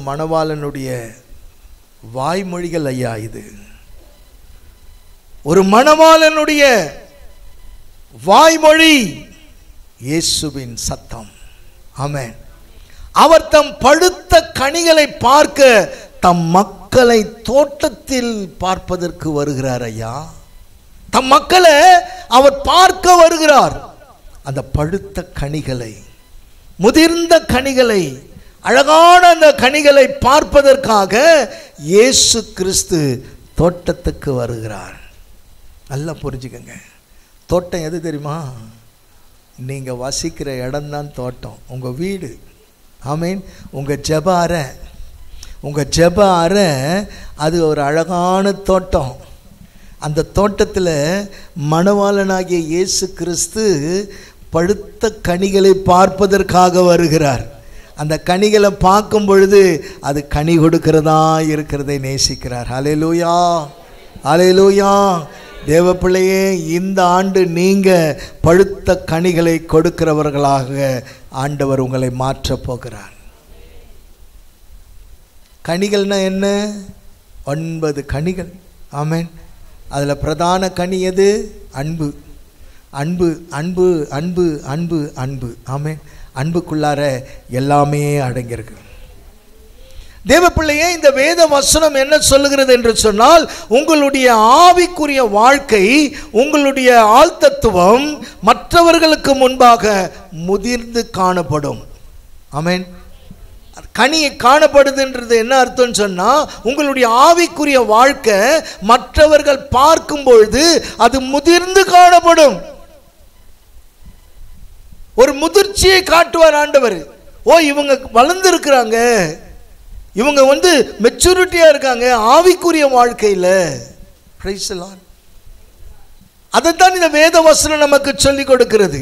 மணவாளனுடைய வாய்மொழிகள் ஐயா. இது ஒரு மணவாளனுடைய வாய்மொழி, இயேசுவின் சத்தம். ஆமென். அவர் தம் பழுத்த கனிகளை பார்க்க தம் மக்களை தோட்டத்தில் பார்ப்பதற்கு வருகிறார் ஐயா. தம் மக்களை அவர் பார்க்க வருகிறார். அந்த பழுத்த கனிகளை, முதிர்ந்த கனிகளை, அழகான அந்த கனிகளை பார்ப்பதற்காக இயேசு கிறிஸ்து தோட்டத்துக்கு வருகிறார். நல்லா புரிஞ்சுக்கங்க. தோட்டம் எது தெரியுமா? நீங்கள் வசிக்கிற இடம்தான் தோட்டம், உங்கள் வீடு. ஆமீன். உங்கள் ஜெப அறை, உங்கள் ஜெப அறை அது ஒரு அழகான தோட்டம். அந்த தோட்டத்தில் மணவாளனாகிய இயேசு கிறிஸ்து பழுத்த கனிகளை பார்ப்பதற்காக வருகிறார். அந்த கனிகளை பார்க்கும் பொழுது அது கனி கொடுக்கிறதா இருக்கிறதை நேசிக்கிறார். ஹல்லேலூயா, ஹல்லேலூயா. தேவ பிள்ளையே, இந்த ஆண்டு நீங்கள் பழுத்த கனிகளை கொடுக்கிறவர்களாக ஆண்டவர் உங்களை மாற்றப் போகிறார். கனிகள்னா என்ன? 9 கனிகள். ஆமென். அதில் பிரதான கனி எது? அன்பு. அன்பு, அன்பு, அன்பு, அன்பு, அன்பு. ஆமென். அன்புக்குள்ளார எல்லாமே அடங்கியிருக்கு. தேவ பிள்ளையே, இந்த வேத வசனம் என்ன சொல்லுகிறது என்று சொன்னால், உங்களுடைய ஆவிக்குரிய வாழ்க்கை, உங்களுடைய ஆழ்தத்துவம் மற்றவர்களுக்கு முன்பாக முதிர்ந்து காணப்படும். ஆமென். கனி காணப்படுதுன்றது என்ன அர்த்தம் சொன்னா, உங்களுடைய ஆவிக்குரிய வாழ்க்கை மற்றவர்கள் பார்க்கும் பொழுது அது முதிர்ந்து காணப்படும். ஒரு முதிர்ச்சியை காட்டுவார் ஆண்டவர். ஓ, இவங்க வளர்ந்து இருக்கிறாங்க, இவங்க மெச்சூரிட்டியா இருக்காங்க ஆவிக்குரிய வாழ்க்கையில். Price the Lord. அதைத்தான் இந்த வேத வசனம் நமக்கு சொல்லிக் கொடுக்கிறது.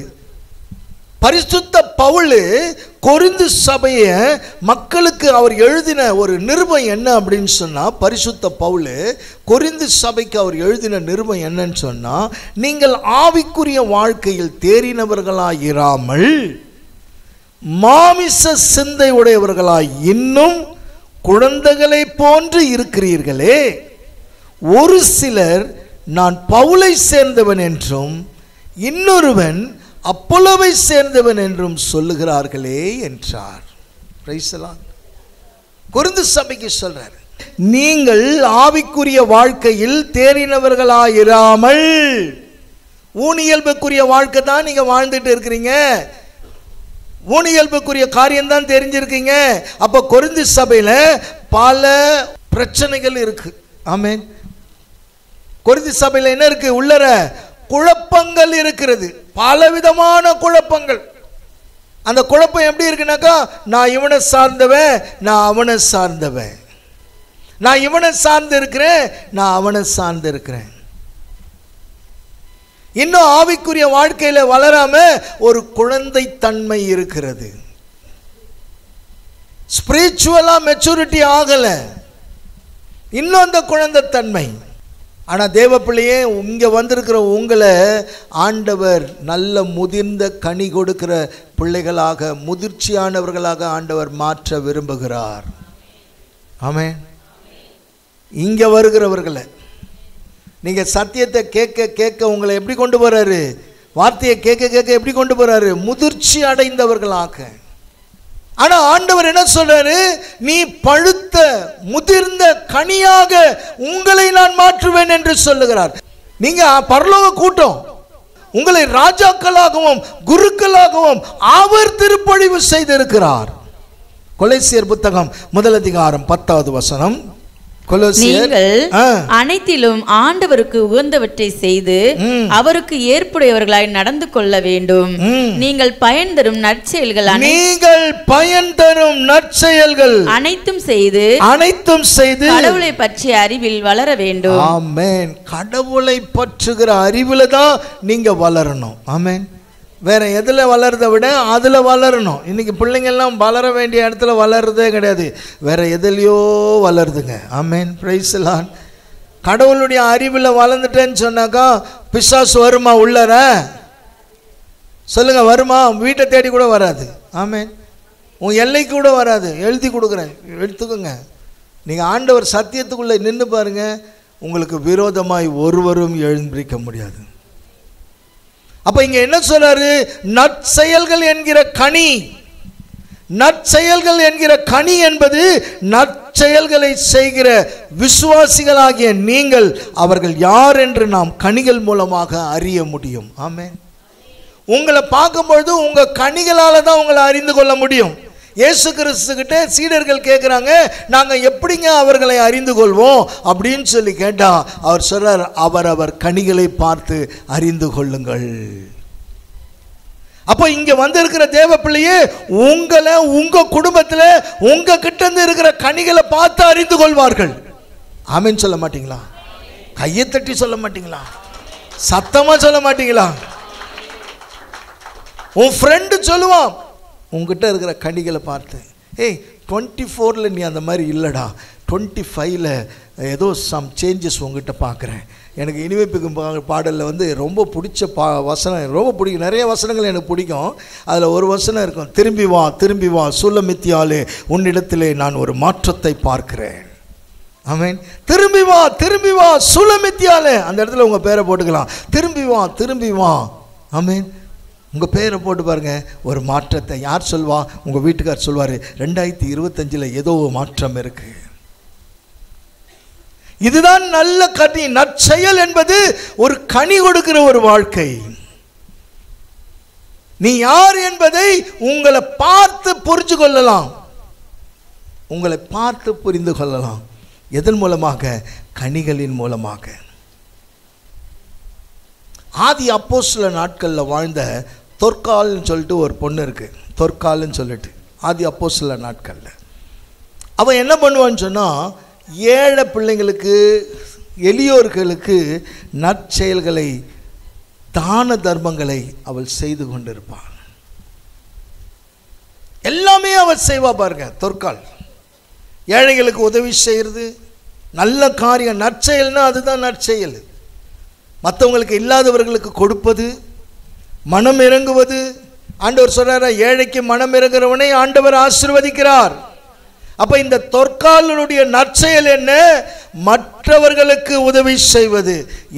பரிசுத்த பவுல் கொரிந்து சபையை மக்களுக்கு அவர் எழுதின ஒரு நிருபம் என்ன அப்படின்னு சொன்னா, பரிசுத்த பவுல் கொரிந்து சபைக்கு அவர் எழுதின நிருபம் என்னன்னு சொன்னா, நீங்கள் ஆவிக்குரிய வாழ்க்கையில் தேறினவர்களாயிராமல் மாமிச சிந்தை உடையவர்களாய் இன்னும் குழந்தைகளை போன்று இருக்கிறீர்களே. ஒரு சிலர் நான் பவுலை சேர்ந்தவன் என்றும் இன்னொருவன் அப்போலோவை சேர்ந்தவன் என்றும் சொல்லுகிறார்களே என்றார். Price the Lord. கொரிந்து சபைக்கு சொல்றார், நீங்கள் ஆவிக்குரிய வாழ்க்கையில் தேறினவர்களாயிராமல், ஊனியல்புக்குரிய வாழ்க்கை தான் நீங்க வாழ்ந்துட்டு இருக்கிறீங்க, ஊனியல்புக்குரிய காரியம்தான் தெரிஞ்சிருக்கீங்க. அப்போ கொரிந்து சபையில பல பிரச்சனைகள் இருக்கு. ஆமென். கொரிந்து சபையில என்ன இருக்கு? உள்ளர குழப்பங்கள் இருக்கிறது, பலவிதமான குழப்பங்கள். அந்த குழப்பம் எப்படி இருக்குனாக்கா, நான் இவனை சார்ந்தவன், நான் அவனை சார்ந்தவன், நான் இவனை சார்ந்து இருக்கிறேன், நான் அவனை சார்ந்து இருக்கிறேன். இன்னும் ஆவிக்குரிய வாழ்க்கையில வளராம ஒரு குழந்தை தன்மை இருக்கிறது. ஸ்பிரிச்சுவலா மெச்சூரிட்டி ஆகல, இன்னும் அந்த குழந்தை தன்மை. ஆனா தேவ பிள்ளையே, இங்க வந்திருக்கிற உங்களை ஆண்டவர் நல்ல முதிர்ந்த கனி கொடுக்கிற பிள்ளைகளாக, முதிர்ச்சியானவர்களாக ஆண்டவர் மாற்ற விரும்புகிறார். ஆமென். இங்க வருகிறவர்களை நீங்க சத்தியத்தை கேட்க கேட்க உங்களை எப்படி கொண்டு போறாரு? வார்த்தையை கேட்க கேட்க எப்படி கொண்டு போறாரு? முதிர்ச்சி அடைந்தவர்களாக. ஆனா ஆண்டவர் என்ன சொல்றாரு? நீ பழுத்த முதிர்ந்த கனியாக உங்களை நான் மாற்றுவேன் என்று சொல்லுகிறார். நீங்க பரலோக கூட்டம், உங்களை ராஜாக்களாகவும் குருக்களாகவும் அவர் திருப்பொழிவு செய்திருக்கிறார். கொலோசியர் புத்தகம் 1 அதிகாரம் 10வது வசனம். நீங்கள் அனைத்திலும் ஆண்டவருக்கு உகந்தவற்றை செய்து அவருக்கு ஏற்புடையவர்களாய் நடந்து கொள்ள வேண்டும். நீங்கள் பயன் தரும் நற்செயல்கள் அனைத்தும் செய்து கடவுளை பற்றிய அறிவில் வளர வேண்டும். ஆமென். கடவுளை பற்றுகிற அறிவுல தான் நீங்க வளரணும். ஆமென். வேற எதுல வளர்றதை விட அதுல வளரணும். இன்னைக்கு பிள்ளைங்க எல்லாம் வளர வேண்டிய இடத்துல வளர்றதே கிடையாது, வேற எதுலையோ வளருதுங்க. ஆமென். Praise the Lord. கடவுளுடைய அறிவுல வளர்ந்துட்டேன்னு சொன்னாக்கா பிசாசு வருமா உள்ளர? சொல்லுங்க, வருமா? வீட்டை தேடி கூட வராது. ஆமென். உன் எல்லை கூட வராது. எழுதி கொடுக்குறேன், எடுத்துக்கோங்க. நீங்கள் ஆண்டவர் சத்தியத்துக்குள்ளே நின்று பாருங்க, உங்களுக்கு விரோதமாய் ஒருவரும் எழுந்திருக்க முடியாது. அப்போ இங்கே என்ன சொல்றாரு? நற்செயல்கள் என்கிற கனி. நற்செயல்கள் என்கிற கனி என்பது நற்செயல்களை செய்கிற விசுவாசிகளாகிய நீங்கள் அவர்கள் யார் என்று நாம் கனிகள் மூலமாக அறிய முடியும். ஆமென். உங்களை பார்க்கும்பொழுது உங்கள் கனிகளால் தான் உங்களை அறிந்து கொள்ள முடியும். இயேசு கிறிஸ்துக்கிட்ட சீடர்கள் கேட்குறாங்க, நாங்கள் எப்படிங்க அவர்களை அறிந்து கொள்வோம் அப்படின்னு சொல்லி கேட்டால் அவர் சொல்றார், அவரவர் கனிகளை பார்த்து அறிந்து கொள்ளுங்கள். அப்போ இங்கே வந்திருக்கிற தேவ பிள்ளையே, உங்களை உங்கள் குடும்பத்தில் உங்கள் கிட்ட இருந்து இருக்கிற கனிகளை பார்த்து அறிந்து கொள்வார்கள். ஆமென் சொல்ல மாட்டீங்களா? கையை தட்டி சொல்ல மாட்டீங்களா? சத்தமாக சொல்ல மாட்டீங்களா? உன் ஃப்ரெண்டு சொல்லுவான் உங்ககிட்ட இருக்கிற கனிகளை பார்த்து, ஏய் 24 நீ அந்த மாதிரி இல்லைடா, 25 ஏதோ சம் சேஞ்சஸ் உங்ககிட்ட பார்க்குறேன். எனக்கு இனிமைப்பிக்கும் பாடலில் ரொம்ப பிடிச்ச வசனம், ரொம்ப பிடிக்கும். நிறைய வசனங்கள் எனக்கு பிடிக்கும். அதில் ஒரு வசனம் இருக்கும், திரும்பி வா திரும்பி வா சுலமித்தியாலே உன்னிடத்திலே நான் ஒரு மாற்றத்தை பார்க்கிறேன். ஆமென். திரும்பி வா சுலமித்தியாலே, அந்த இடத்துல உங்கள் பேரை போட்டுக்கலாம். திரும்பி வா. ஆமென். உங்கள் பேரை போட்டு பாருங்க, ஒரு மாற்றத்தை. யார் சொல்வா? உங்கள் வீட்டுக்கார் சொல்வார், 2025 ஏதோ மாற்றம் இருக்கு. இதுதான் நல்ல கனி. நற்செயல் என்பது ஒரு கனி கொடுக்கிற ஒரு வாழ்க்கை. நீ யார் என்பதை உங்களை பார்த்து புரிந்து கொள்ளலாம். உங்களை பார்த்து புரிந்து கொள்ளலாம். எதன் மூலமாக? கனிகளின் மூலமாக. ஆதி அப்போஸ்தலர் நாட்களில் வாழ்ந்த தொற்கால்னு சொல்லிட்டு ஒரு பொண்ணு இருக்கு. தொற்கால்னு சொல்லிட்டு ஆதி அப்போஸ்தலர் நாட்களில் அவன் என்ன பண்ணுவான்னு சொன்னால், ஏழை பிள்ளைங்களுக்கு எளியோர்களுக்கு நற்செயல்களை தான தர்மங்களை அவள் செய்து கொண்டிருப்பாள். எல்லாமே அவள் செய்வா பாருங்க. தொற்கால் ஏழைகளுக்கு உதவி செய்கிறது நல்ல காரியம். நற்செயல்னா அதுதான் நற்செயல். மற்றவங்களுக்கு இல்லாதவர்களுக்கு கொடுப்பது, மனம் இறங்குவது. ஆண்டவர் சொல்றாரு, ஏழைக்கு மனம் இறங்குறவனை ஆண்டவர் ஆசீர்வதிக்கிறார். அப்ப இந்த தொற்காலனுடைய நற்செயல் என்ன? மற்றவர்களுக்கு உதவி செய்வது.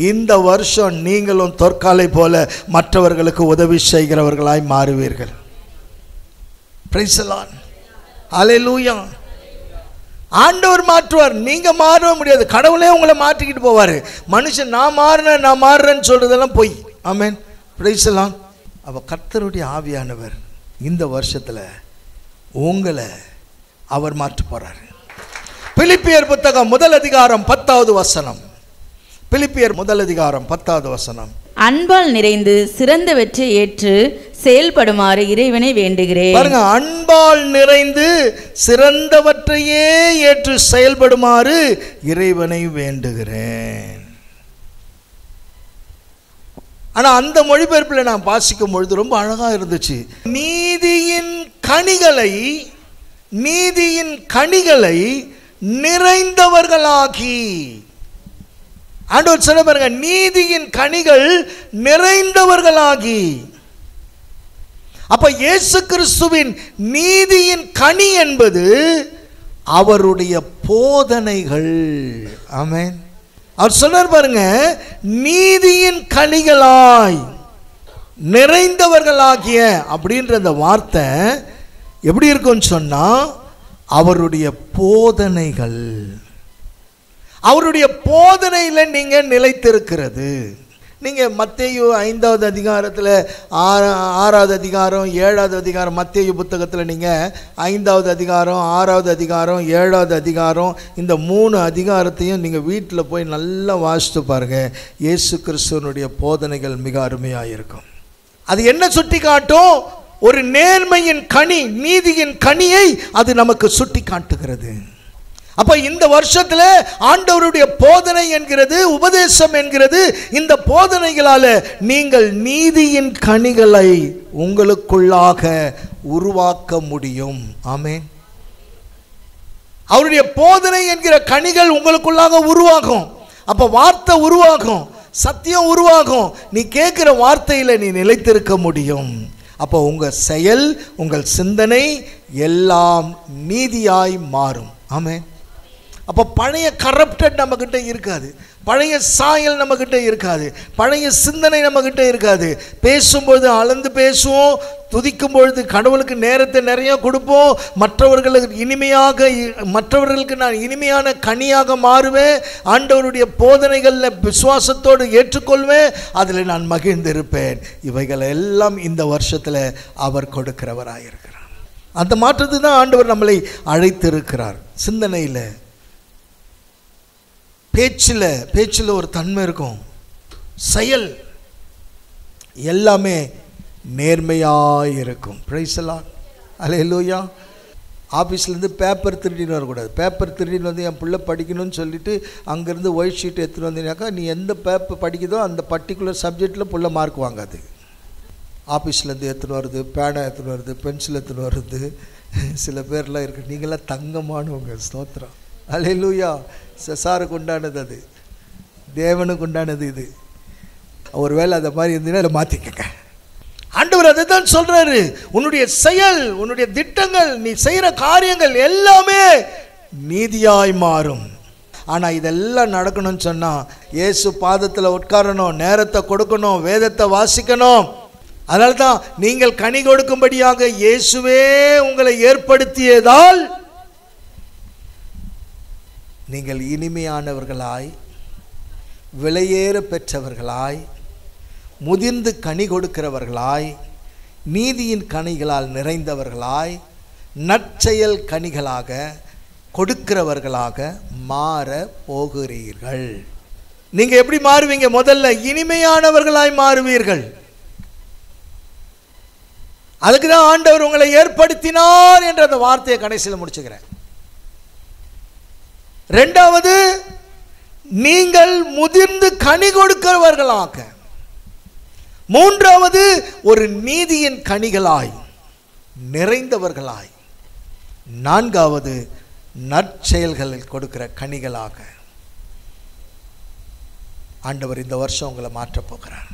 இந்த வருஷம் நீங்களும் தொற்காலை போல மற்றவர்களுக்கு உதவி செய்கிறவர்களாய் மாறுவீர்கள். Praise the Lord. ஹல்லேலூயா. ஆண்டவர் மாற்றுவார், நீங்க மாற முடியாது. கடவுளே உங்களை மாற்றிக்கிட்டு போவார். மனுஷன் நான் மாறுறேன்னு சொல்றதெல்லாம் பொய். ஆமென். Praise the Lord. அப்ப கர்த்தருடைய ஆவியானவர் இந்த வருஷத்துல உங்களை அவர் மாற்ற போறார். பிலிப்பியர் புத்தகம் 1 அதிகாரம் 10வது வசனம். பிலிப்பியர் 1 அதிகாரம் 10வது வசனம். அன்பால் நிறைந்து சிறந்தவற்றை ஏற்று செயல்படுமாறு இறைவனை வேண்டுகிறேன். பாருங்க, அன்பால் நிறைந்து சிறந்தவற்றையே ஏற்று செயல்படுமாறு இறைவனை வேண்டுகிறேன். ஆனா அந்த மொழிபெயர்ப்பில் நான் வாசிக்கும் பொழுது ரொம்ப அழகா இருந்துச்சு. நீதியின் கனிகளை நிறைந்தவர்களாகி. ஆண்டவர் சொல்ல பாருங்க, நீதியின் கனிகள் நிறைந்தவர்களாகி. அப்ப இயேசு கிறிஸ்துவின் நீதியின் கனி என்பது அவருடைய போதனைகள். ஆமென். அவர் சொன்னார் பாருங்க, நீதியின் கனிகளாய் நிறைந்தவர்களாகிய அப்படின்ற அந்த வார்த்தை எப்படி இருக்குன்னு சொன்னா, அவருடைய போதனைகள். அவருடைய போதனையில் நீங்க நிலைத்திருக்கிறது. நீங்கள் மத்தேயு 5வது அதிகாரத்தில் 6வது அதிகாரம் 7வது அதிகாரம், மத்தேயு புத்தகத்தில் நீங்கள் 5வது அதிகாரம் 6வது அதிகாரம் 7வது அதிகாரம் இந்த 3 அதிகாரத்தையும் நீங்கள் வீட்டில் போய் நல்லா வாசித்து பாருங்கள். இயேசு கிறிஸ்துவனுடைய போதனைகள் மிக அருமையாக இருக்கும். அது என்ன சுட்டி காட்டும்? ஒரு நேர்மையின் கனி, நீதியின் கனியை அது நமக்கு சுட்டி காட்டுகிறது. அப்ப இந்த வருஷத்துல ஆண்டவருடைய போதனை என்கிறது, உபதேசம் என்கிறது, இந்த போதனைகளால நீங்கள் நீதியின் கனிகளை உங்களுக்குள்ளாக உருவாக்க முடியும். ஆமென். அவருடைய போதனை என்கிற கனிகள் உங்களுக்குள்ளாக உருவாகும். அப்ப வார்த்தை உருவாகும், சத்தியம் உருவாகும். நீ கேட்கிற வார்த்தையில நீ நிலைத்திருக்க முடியும். அப்போ உங்கள் செயல், உங்கள் சிந்தனை எல்லாம் நீதியாய் மாறும். ஆமென். அப்போ பழைய கரப்டட் நம்மக்கிட்ட இருக்காது, பழைய சாயல் நம்மக்கிட்ட இருக்காது, பழைய சிந்தனை நம்மக்கிட்ட இருக்காது. பேசும்பொழுது அளந்து பேசுவோம், துதிக்கும் பொழுது கடவுளுக்கு நேரத்தை நிறைய கொடுப்போம், மற்றவர்களுக்கு நான் இனிமையான கனியாக மாறுவேன், ஆண்டவருடைய போதனைகளில் விசுவாசத்தோடு ஏற்றுக்கொள்வேன், அதில் நான் மகிழ்ந்திருப்பேன். இவைகள் எல்லாம் இந்த வருஷத்தில் அவர் கொடுக்கிறவராயிருக்கிறார். அந்த மாற்றத்தை தான் ஆண்டவர் நம்மளை அழைத்திருக்கிறார். சிந்தனையில், பேச்சில் ஒரு தன்மை இருக்கும், செயல் எல்லாமே நேர்மையாக இருக்கும். Praise the Lord. அல்லேலூயா. ஆஃபீஸ்லேருந்து பேப்பர் திருடின்னு வரக்கூடாது. பேப்பர் திருடின்னு வந்து என் பிள்ளை படிக்கணும்னு சொல்லிவிட்டு அங்கேருந்து ஒயிட் ஷீட் எடுத்துகிட்டு வந்தீங்கன்னாக்கா நீ எந்த பேப்பர் படிக்குதோ அந்த பர்டிகுலர் சப்ஜெக்டில் பிள்ளை மார்க் வாங்காது. ஆஃபீஸ்லேருந்து எடுத்துகிட்டு வருது, பேனா எடுத்துகிட்டு வருது, பென்சில் எடுத்துகிட்டு வருது. சில பேர்லாம் இருக்குது. நீங்களாம் தங்கமானவங்க. ஸ்தோத்திரம். அல்லேலூயா. செசாருக்கு உண்டானது, அது தேவனுக்கு உண்டானது. இது ஒருவேளை அதை மாதிரி இருந்தீங்கன்னா அதை மாற்றிக்கங்க. ஆண்டவர் அதை தான் சொல்கிறாரு. உன்னுடைய செயல், உன்னுடைய திட்டங்கள், நீ செய்கிற காரியங்கள் எல்லாமே நீதியாய் மாறும். ஆனால் இதெல்லாம் நடக்கணும்னு சொன்னால் இயேசு பாதத்தில் உட்காரணும், நேரத்தை கொடுக்கணும், வேதத்தை வாசிக்கணும். அதனால தான் நீங்கள் கனி கொடுக்கும்படியாக இயேசுவே உங்களை ஏற்படுத்தியதால் நீங்கள் இனிமையானவர்களாய், விலையேற பெற்றவர்களாய், முதிர்ந்து கனி கொடுக்கிறவர்களாய், நீதியின் கனிகளால் நிறைந்தவர்களாய், நற்செயல் கனிகளாக கொடுக்கிறவர்களாக மாற போகிறீர்கள். நீங்கள் எப்படி மாறுவீங்க? முதல்ல இனிமையானவர்களாய் மாறுவீர்கள். அதுக்கு தான் ஆண்டவர் உங்களை ஏற்படுத்தினார் என்ற அந்த வார்த்தையை கடைசியில் முடிச்சுக்கிறேன். இரண்டாவது, நீங்கள் முதிர்ந்து கனி கொடுக்கிறவர்களாக. மூன்றாவது, ஒரு நீதியின் கனிகளாய் நிறைந்தவர்களாய். நான்காவது, நற்செயல்களில் கொடுக்கிற கனிகளாக ஆண்டவர் இந்த வருஷம் உங்களை மாற்றப் போகிறார்.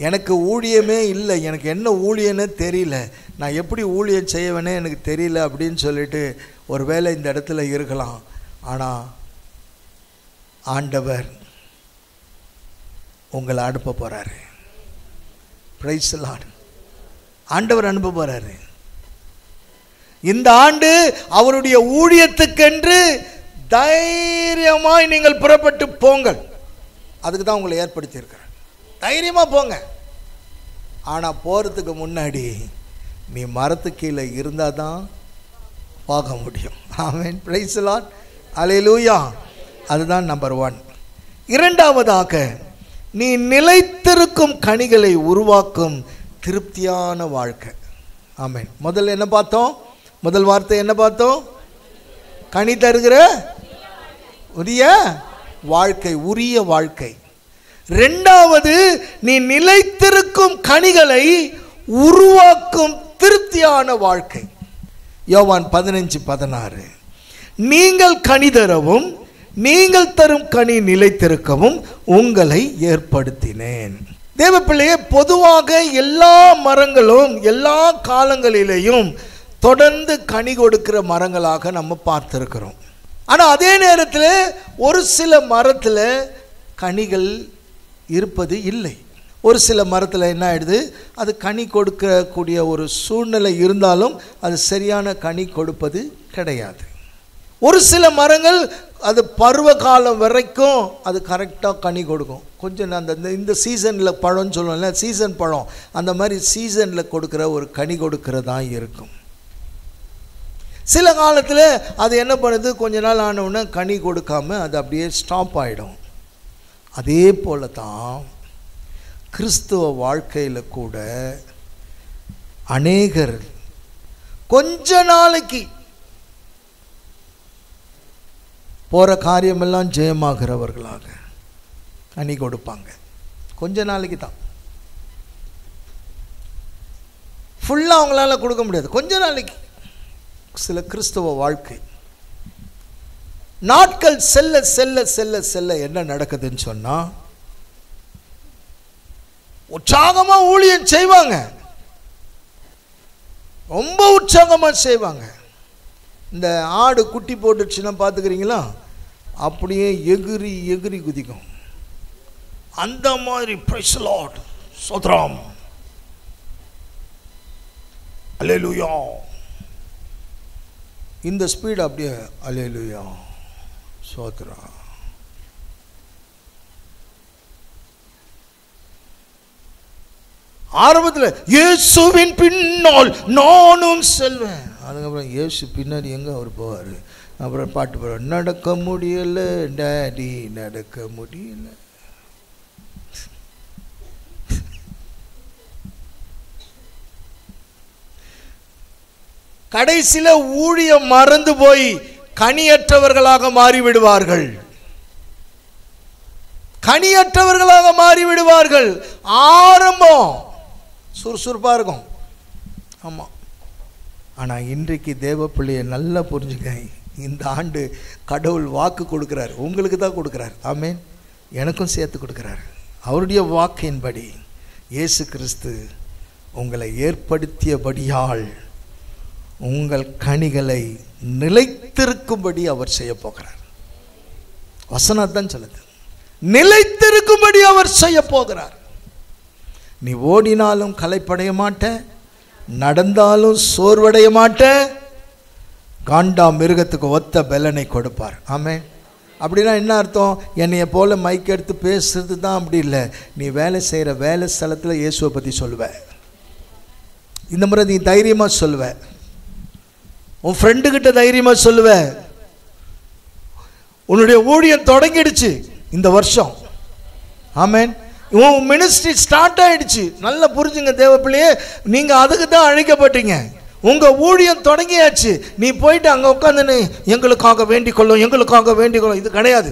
எனக்கு ஊழியமே இல்லை, எனக்கு என்ன ஊழியன்னு தெரியல, நான் எப்படி ஊழியம் செய்வேனே எனக்கு தெரியல அப்படின்னு சொல்லிட்டு ஒருவேளை இந்த இடத்துல இருக்கலாம். ஆனால் ஆண்டவர் உங்களை அனுப்ப போகிறாரு. Price the Lord. ஆண்டவர் அனுப்ப போகிறாரு. இந்த ஆண்டு அவருடைய ஊழியத்துக்கென்று தைரியமாய் நீங்கள் புறப்பட்டு போங்கள். அதுக்கு தான் உங்களை ஏற்படுத்தியிருக்கிறேன். தைரியமாக போங்க. ஆனால் போகிறதுக்கு முன்னாடி நீ மரத்துக்கு கீழே இருந்தால் தான் பார்க்க முடியும். ஆமென். Praise the Lord. அல்லேலூயா. அதுதான் நம்பர் 1. இரண்டாவதாக, நீ நிலைத்திருக்கும் கனிகளை உருவாக்கும் திருப்தியான வாழ்க்கை. ஆமென். முதல்ல என்ன பார்த்தோம்? முதல் வார்த்தை என்ன பார்த்தோம்? கனி தருகிற உரிய வாழ்க்கை, உரிய வாழ்க்கை. இரண்டாவது, நீ நிலைத்திருக்கும் கனிகளை உருவாக்கும் திருப்தியான வாழ்க்கை. யோவான் 15:16, நீங்கள் கனி தரவும் நீங்கள் தரும் கனி நிலைத்திருக்கவும் உங்களை ஏற்படுத்தினேன். தேவ பிள்ளையே, பொதுவாக எல்லா மரங்களும் எல்லா காலங்களிலேயும் தொடர்ந்து கனி கொடுக்கிற மரங்களாக நம்ம பார்த்துருக்கிறோம். ஆனால் அதே நேரத்தில் ஒரு சில மரத்தில் கனிகள் இருப்பது இல்லை. ஒரு சில மரத்தில் என்ன ஆயிடுது, அது கனி கொடுக்கக்கூடிய ஒரு சூழ்நிலை இருந்தாலும் அது சரியான கனி கொடுப்பது கிடையாது. ஒரு சில மரங்கள் அது பருவ காலம் வரைக்கும் அது கரெக்டாக கனி கொடுக்கும். கொஞ்சம் அந்த இந்த சீசனில் பழம்னு சொல்லுவோம்ல, சீசன் பழம், அந்த மாதிரி சீசனில் கொடுக்குற ஒரு கனி கொடுக்கிறதா இருக்கும். சில காலத்தில் அது என்ன பண்ணுது, கொஞ்ச நாள் ஆனவுடனே கனி கொடுக்காம அது அப்படியே ஸ்டாப் ஆகிடும். அதே போல தான் கிறிஸ்துவ வாழ்க்கையில் கூட அநேகர் கொஞ்ச நாளைக்கு போகிற காரியமெல்லாம் ஜெயமாகிறவர்களாக கனி கொடுப்பாங்க. கொஞ்ச நாளைக்கு தான், ஃபுல்லாக அவங்களால கொடுக்க முடியாது. கொஞ்ச நாளைக்கு. சில கிறிஸ்தவ வாழ்க்கை நாட்கள் செல்ல செல்ல செல்ல செல்ல என்ன நடக்குதுன்னு சொன்னால், உற்சாகமா ஊழியம் செய்வாங்க, ரொம்ப உற்சாகமா செய்வாங்க. இந்த ஆடு குட்டி போட்டுச்சுன்னா பார்த்துக்கிறீங்களா, அப்படியே எகிரி எகிரி குதிக்கும். அந்த மாதிரி பிரைஸ் தி லார்ட், ஸ்தோத்திரம், அல்லேலூயா. இந்த ஸ்பீட் அப்படியே அல்லேலூயா, ஸ்தோத்திரம். ஆரம்பத்தில் இயேசுவின் பின்னால் நானும் செல்வேன். அதுக்கப்புறம் இயேசு பின்னாடி எங்க அவர் போவார். அப்புறம் பாட்டு போவார், நடக்க முடியல டாடி நடக்க முடியல. கடைசியில ஊழியம் மறந்து போய் கனியற்றவர்களாக மாறிவிடுவார்கள், கனியற்றவர்களாக மாறிவிடுவார்கள். ஆரம்பம் சுறுசுறுப்பாக இருக்கும், ஆமாம். ஆனால் இன்றைக்கு தேவ பிள்ளையை நல்லா புரிஞ்சுக்க, இந்த ஆண்டு கடவுள் வாக்கு கொடுக்குறார், உங்களுக்கு தான் கொடுக்குறார். ஆமென். எனக்கும் சேர்த்து கொடுக்குறார். அவருடைய வாக்கின்படி இயேசு கிறிஸ்து உங்களை ஏற்படுத்தியபடியால் உங்கள் கனிகளை நிலைத்திருக்கும்படி அவர் செய்ய போகிறார். வசனத்தான் சொல்லுது, நிலைத்திருக்கும்படி அவர் செய்ய போகிறார். நீ ஓடினாலும் களைப்படைய மாட்ட, நடந்தாலும் சோர்வடைய மாட்ட, காண்டா மிருகத்துக்கு ஒத்த பலனை கொடுப்பார். ஆமென். அப்படின்னா என்ன அர்த்தம்? என்னைய போல மைக் எடுத்து பேசுறது தான் அப்படி இல்லை. நீ வேலை செய்கிற வேலை ஸ்தலத்தில் இயேசுவை பற்றி சொல்லுவ, இந்த முறை நீ தைரியமாக சொல்லுவ, உன் ஃப்ரெண்டுக்கிட்ட தைரியமாக சொல்லுவ. உன்னுடைய ஊழியம் தொடங்கிடுச்சு இந்த வருஷம், ஆமென். உன் மினிஸ்ட்ரி ஸ்டார்ட் ஆயிடுச்சு. நல்லா புரிஞ்சுங்க தேவ பிள்ளையே, நீங்கள் அதுக்கு தான் அழைக்கப்பட்டீங்க. உங்கள் ஊழியம் தொடங்கியாச்சு. நீ போயிட்டு அங்கே உட்காந்துன்னு எங்களுக்காக வேண்டிக் கொள்ளும், எங்களுக்காக வேண்டிக் கொள்ளும், இது கிடையாது.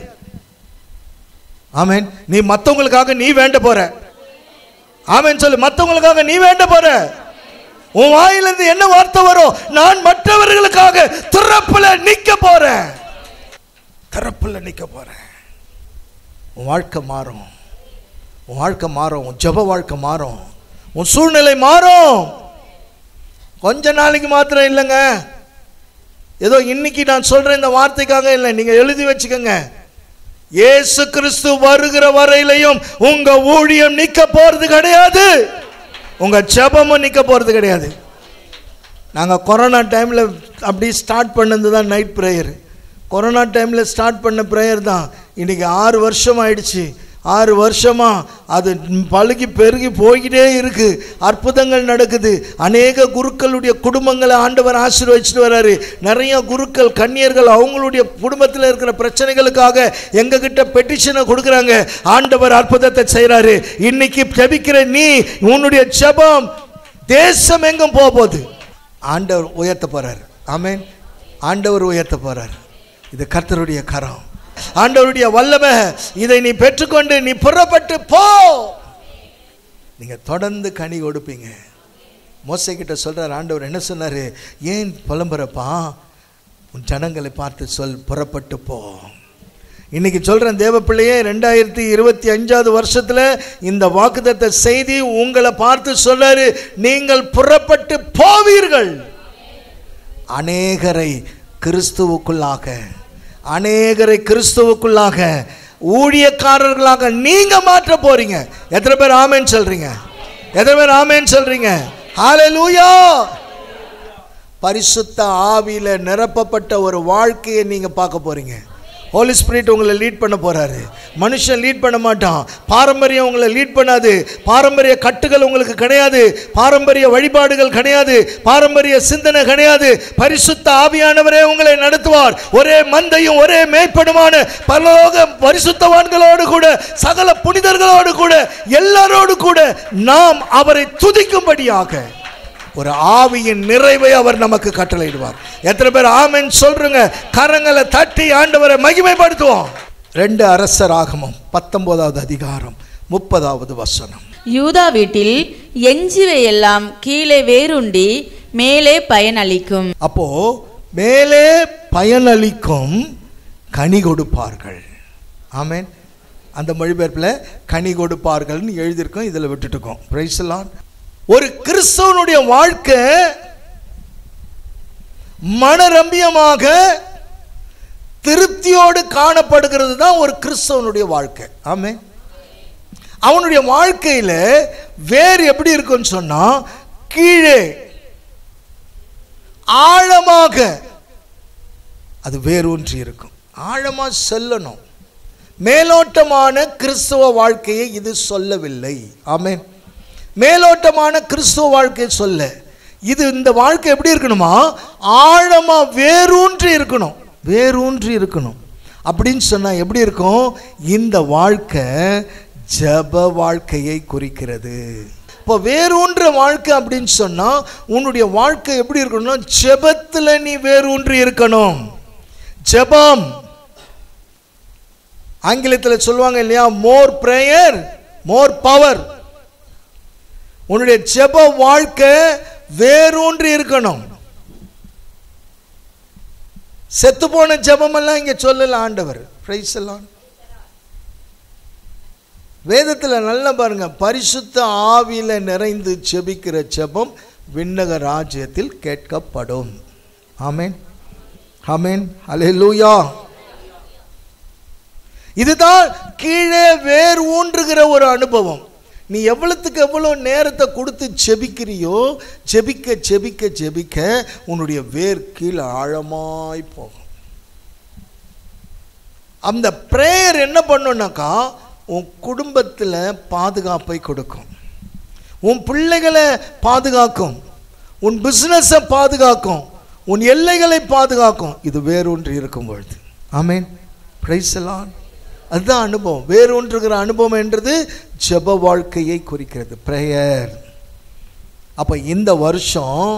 ஆமென். நீ மற்றவங்களுக்காக நீ வேண்ட போற. ஆமென் சொல்லு, மற்றவங்களுக்காக நீ வேண்ட போற. உன் வாயிலிருந்து என்ன வார்த்தை வரும்? நான் மற்றவர்களுக்காக திறப்புல நிக்க போறேன், திறப்புல நிக்க போறேன். உன் வாழ்க்கை மாறும், உன் வாழ்க்கை மாறும், உன் ஜெப வாழ்க்கை மாறும், உன் சூழ்நிலை மாறும். கொஞ்ச நாளைக்கு மாத்திரம் இல்லைங்க, ஏதோ இன்னைக்கு நான் சொல்றேன் இந்த வார்த்தைக்காக இல்லை, நீங்க எழுதி வச்சுக்கோங்க. இயேசு கிறிஸ்து வருகிற வரையிலையும் உங்க ஊழியம் நிக்க போறது கிடையாது, உங்க ஜெபமும் நிக்க போறது கிடையாது. நாங்க கொரோனா டைம்ல அப்படி ஸ்டார்ட் பண்ணது தான் நைட் பிரேயர். கொரோனா டைம்ல ஸ்டார்ட் பண்ண பிரேயர் தான் இன்னைக்கு 6 வருஷம் ஆயிடுச்சு. 6 வருஷமா அது பழுகி பெருகி போய்கிட்டே இருக்கு. அற்புதங்கள் நடக்குது. அநேக குருக்களுடைய குடும்பங்களை ஆண்டவர் ஆசீர்வதிச்சுட்டு வர்றாரு. நிறைய குருக்கள் கன்னியர்கள் அவங்களுடைய குடும்பத்தில் இருக்கிற பிரச்சனைகளுக்காக எங்ககிட்ட பெட்டிஷனை கொடுக்குறாங்க. ஆண்டவர் அற்புதத்தை செய்கிறாரு. இன்னைக்கு ஜெபிக்கிற நீ, உன்னுடைய ஜெபம் தேசம் எங்கும் போகுது. ஆண்டவர் உயர்த்த போறார். ஆமென். ஆண்டவர் உயர்த்த போறார். இது கர்த்தருடைய கரம், ஆண்டவருடைய வல்லமை. இதை நீ பெற்றுக்கொண்டு நீ புறப்பட்டு போ. நீங்க தொடர்ந்து கனி கொடுப்பீங்க. மோசே கிட்ட சொல்றார் ஆண்டவர், என்ன சொன்னாரு? ஏன் புலம்புறப்பா, உன் ஜனங்களை பார்த்து சொல், புறப்பட்டு போ. இன்னைக்கு சொல்றேன் தேவ பிள்ளையே, 2025 வருஷத்துல இந்த வாக்குத்தத்த செய்தி உங்களை பார்த்து சொல்றாரு, நீங்கள் புறப்பட்டு போவீர்கள். அநேகரை கிறிஸ்துவுக்குள்ளாக, அநேகரை கிறிஸ்துவுக்குள்ளாக ஊழியக்காரர்களாக நீங்க மாற்ற போறீங்க. எத்தனை பேர் ஆமென் சொல்றீங்க? எத்தனை பேர் ஆமென் சொல்றீங்க? ஹல்லேலூயா. பரிசுத்த ஆவியில நிரப்பப்பட்ட ஒரு வாழ்க்கையை நீங்க பார்க்க போறீங்க. ஹோலி ஸ்பிரிட் உங்களை லீட் பண்ண போறாரு. மனுஷன் லீட் பண்ண மாட்டான். பாரம்பரியம் உங்களை லீட் பண்ணாது. பாரம்பரிய கட்டுகள் உங்களுக்கு கிடையாது. பாரம்பரிய வழிபாடுகள் கிடையாது. பாரம்பரிய சிந்தனை கிடையாது. பரிசுத்த ஆவியானவரே உங்களை நடத்துவார். ஒரே மந்தையும் ஒரே மேய்ப்பனுமான பரலோக பரிசுத்தவான்களோடு கூட, சகல புனிதர்களோடு கூட, எல்லாரோடு கூட நாம் அவரை துதிக்கும்படியாக ஒரு ஆவியின் நிறைவை அவர் நமக்கு கட்டளையிடுவார். எத்தனை பேர் ஆமென் சொல்றீங்க? கரங்களை தட்டி ஆண்டவரை மகிமைப்படுத்துவோம். 2 அரசராகமம் 19வது அதிகாரம் 30வது வசனம். யூதா வீட்டில் எஞ்சிவை எல்லாம் கீழே வேருண்டி மேலே பயனளிக்கும். அப்போ மேலே பயனளிக்கும், கனி கொடுப்பார்கள். ஆமென். அந்த மொழிபெயர்ப்பில் கனி கொடுப்பார்கள்னு எழுதியிருக்கோம், இதில் விட்டுட்டுக்கோம். Price the Lord. ஒரு கிறிஸ்தவனுடைய வாழ்க்கை மனரம்பியமாக திருப்தியோடு காணப்படுகிறது தான் ஒரு கிறிஸ்தவனுடைய வாழ்க்கை. ஆமென். அவனுடைய வாழ்க்கையில் வேறு எப்படி இருக்குன்னு சொன்னா, கீழே ஆழமாக அது வேரூன்றி இருக்கும். ஆழமா செல்லணும். மேலோட்டமான கிறிஸ்தவ வாழ்க்கையை இது சொல்லவில்லை. ஆமென். மேலோட்டமான கிறிஸ்தவ வாழ்க்கையை சொல்ல, இது இந்த வாழ்க்கை எப்படி இருக்கணுமா, ஆழமா வேரூன்றி இருக்கணும். வேரூன்றி இருக்கணும். அப்படின்னு சொன்னா எப்படி இருக்கும்? இந்த வாழ்க்கை ஜெப வாழ்க்கையை குறிக்கிறது. இப்போ வேரூன்ற வாழ்க்கை அப்படின்னு சொன்னா உன்னுடைய வாழ்க்கை எப்படி இருக்கணும்னா, ஜெபத்துல நீ வேரூன்றி இருக்கணும். ஜெபம், ஆங்கிலத்தில் சொல்லுவாங்க இல்லையா, மோர் பிரேயர் மோர் பவர். உன்னுடைய ஜெப வாழ்க்கை வேரூன்றி இருக்கணும். செத்து போன ஜெபம் எல்லாம் இங்க சொல்லல ஆண்டவர். Price the Lord. வேதத்தில் நல்லா பாருங்க, பரிசுத்த ஆவியில நிறைந்து ஜெபிக்கிற ஜெபம் விண்ணக ராஜ்யத்தில் கேட்கப்படும். ஆமென், ஆமென், ஹல்லேலூயா. இதுதான் கீழே வேர் ஊன்றுகிற ஒரு அனுபவம். நீ எவ்வளவுக்கு எவ்வளவு நேரத்தை கொடுத்து ஜெபிக்கிறியோ, ஜெபிக்க ஜெபிக்க ஜெபிக்க உன்னுடைய வேர் கீழே ஆழமாய் போகும். அந்த பிரேயர் என்ன பண்ணுனாக்கா, உன் குடும்பத்தில் பாதுகாப்பை கொடுக்கும், உன் பிள்ளைகளை பாதுகாக்கும், உன் பிசினஸை பாதுகாக்கும், உன் எல்லைகளை பாதுகாக்கும். இது வேரூன்றி இருக்கும் பொழுது. ஆமென், பிரைஸ் தி லார்ட். அதுதான் அனுபவம். வேரூன்றுகிற அனுபவம் என்றது ஜெப வாழ்க்கையை குறிக்கிறது, பிரேயர். அப்ப இந்த வருஷம்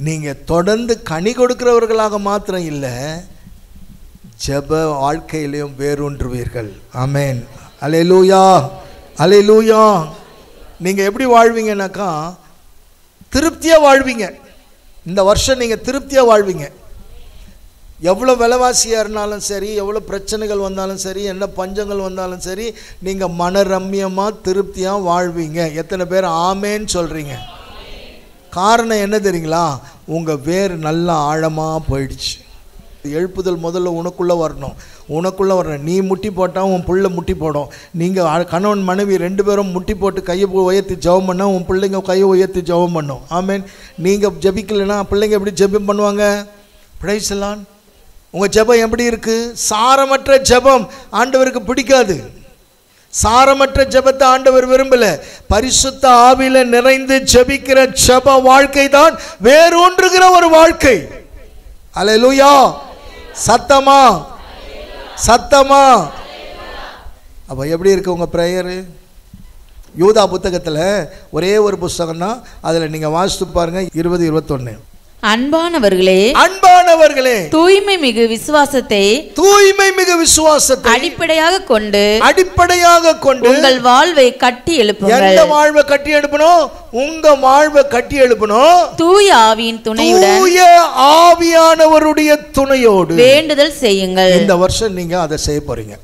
நீங்க தொடர்ந்து கனி கொடுக்கிறவர்களாக மாத்திரம் இல்லை, ஜெப வாழ்க்கையிலையும் வேரூன்றுவீர்கள். ஆமென், அல்லேலூயா, அல்லேலூயா. நீங்க எப்படி வாழ்வீங்கன்னாக்கா, திருப்தியா வாழ்வீங்க. இந்த வருஷம் நீங்க திருப்தியா வாழ்வீங்க. எவ்வளோ விலைவாசியாக இருந்தாலும் சரி, எவ்வளோ பிரச்சனைகள் வந்தாலும் சரி, என்ன பஞ்சங்கள் வந்தாலும் சரி, நீங்கள் மனரம்யமாக திருப்தியாக வாழ்வீங்க. எத்தனை பேர் ஆமேன்னு சொல்கிறீங்க? காரணம் என்ன தெரியுங்களா? உங்கள் வேர் நல்லா ஆழமாக போயிடுச்சு. எழுப்புதல் முதல்ல உனக்குள்ளே வரணும். உனக்குள்ளே வரணும். நீ முட்டி போட்டால் உன் பிள்ளை முட்டி போடும். நீங்கள் கணவன் மனைவி ரெண்டு பேரும் முட்டி போட்டு கையை உயர்த்தி ஜெபம் பண்ணால் உன் பிள்ளைங்க கையை உயர்த்தி ஜெபம் பண்ணும். ஆமேன். நீங்கள் ஜெபிக்கலைன்னா பிள்ளைங்க எப்படி ஜெபம் பண்ணுவாங்க? Price the Lord. உங்கள் ஜெபம் எப்படி இருக்கு? சாரமற்ற ஜெபம் ஆண்டவருக்கு பிடிக்காது. சாரமற்ற ஜெபத்தை ஆண்டவர் விரும்பல. பரிசுத்த ஆவியில நிறைந்து ஜெபிக்கிற ஜெப வாழ்க்கை தான் வேரூன்றுகிற ஒரு வாழ்க்கை. அல்லேலூயா. சத்தமா, சத்தமா. அப்ப எப்படி இருக்கு உங்க பிரேயர்? யூதா புத்தகத்துல ஒரே ஒரு புத்தகம் தான், அதுல நீங்க வாசித்து பாருங்க, 20-21. அன்பானவர்களே, அன்பானவர்களே, தூய்மை மிகு விசுவாசத்தை அடிப்படையாக கொண்டு உங்கள் வாழ்வை கட்டி எழுப்புங்கள். எந்த வாழ்வை கட்டி எழுப்பணும்? உங்க வாழ்வை கட்டி எழுப்பணும். தூய ஆவியின் துணையுடன், தூய ஆவியானவருடைய துணையோடு வேண்டுதல் செய்யுங்கள். இந்த வருஷம் நீங்க அதை செய்ய போறீங்க.